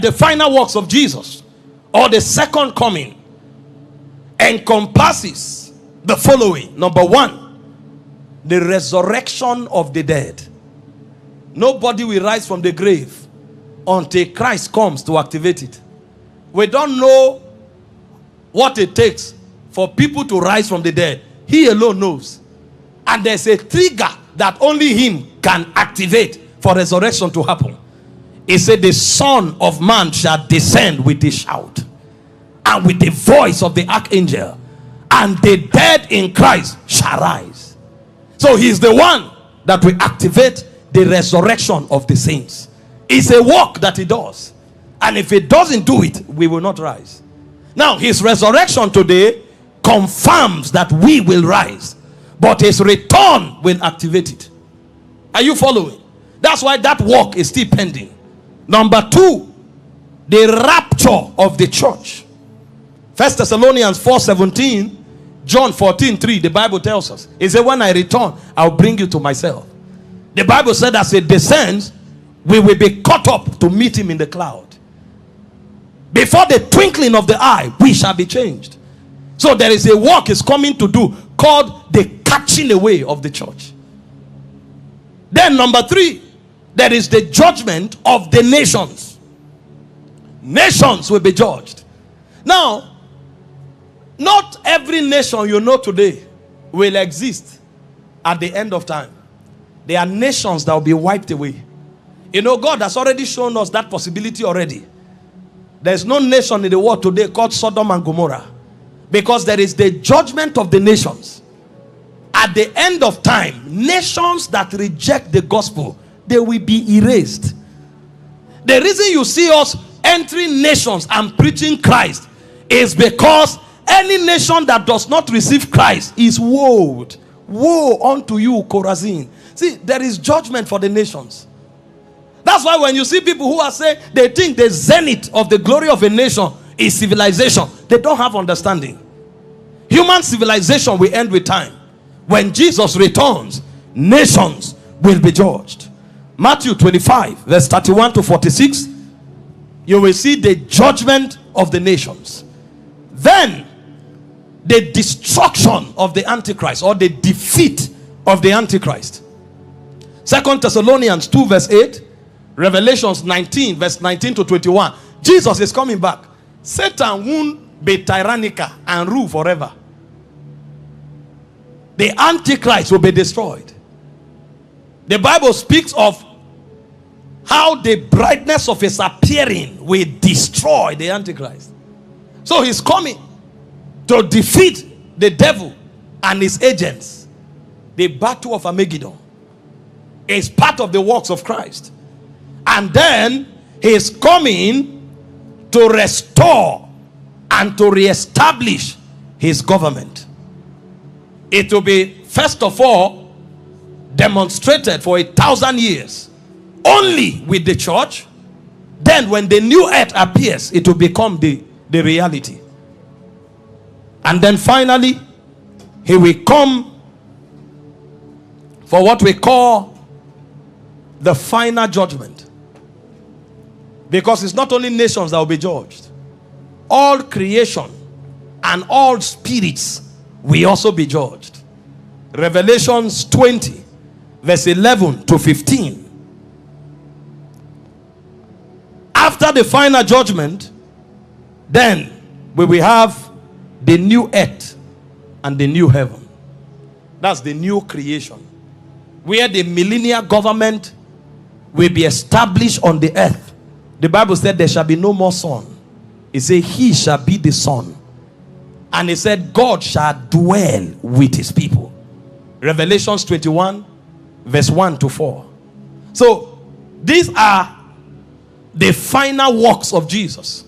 The final works of Jesus, or the second coming, encompasses the following. Number one, the resurrection of the dead. Nobody will rise from the grave until Christ comes to activate it. We don't know what it takes for people to rise from the dead. He alone knows. And there's a trigger that only him can activate for resurrection to happen. He said, the Son of Man shall descend with a shout and with the voice of the archangel, and the dead in Christ shall rise. So he's the one that will activate the resurrection of the saints. It's a work that he does. And if he doesn't do it, we will not rise. Now, his resurrection today confirms that we will rise, but his return will activate it. Are you following? That's why that work is still pending. Number two, the rapture of the church. 1 Thessalonians 4:17, John 14:3, the Bible tells us. It said, when I return, I'll bring you to myself. The Bible said, as it descends, we will be caught up to meet him in the cloud. Before the twinkling of the eye, we shall be changed. So there is a work he's coming to do called the catching away of the church. Then number three, there is the judgment of the nations. Nations will be judged. Now, not every nation you know today will exist at the end of time. There are nations that will be wiped away. You know, God has already shown us that possibility already. There's no nation in the world today called Sodom and Gomorrah, because there is the judgment of the nations. At the end of time, nations that reject the gospel, they will be erased. The reason you see us entering nations and preaching Christ is because any nation that does not receive Christ is woed. Woe unto you, Chorazin. See, there is judgment for the nations. That's why when you see people who are saying they think the zenith of the glory of a nation is civilization, they don't have understanding. Human civilization will end with time. When Jesus returns, nations will be judged. Matthew 25, verse 31 to 46, you will see the judgment of the nations. Then, the destruction of the Antichrist, or the defeat of the Antichrist. 2 Thessalonians 2, verse 8, Revelations 19, verse 19 to 21. Jesus is coming back. Satan won't be tyrannical and rule forever. The Antichrist will be destroyed. The Bible speaks of how the brightness of his appearing will destroy the Antichrist. So he's coming to defeat the devil and his agents. The battle of Armageddon is part of the works of Christ. And then he's coming to restore and to reestablish his government. It will be, first of all, demonstrated for 1,000 years only with the church. Then when the new earth appears, it will become the reality. And then finally, he will come for what we call the final judgment. Because it's not only nations that will be judged. All creation and all spirits will also be judged. Revelations 20, verse 11 to 15. After the final judgment, then we will have the new earth and the new heaven. That's the new creation, where the millennial government will be established on the earth. The Bible said there shall be no more sun. It said he shall be the sun. And it said God shall dwell with his people. Revelations 21, verse 1 to 4. So these are the final works of Jesus.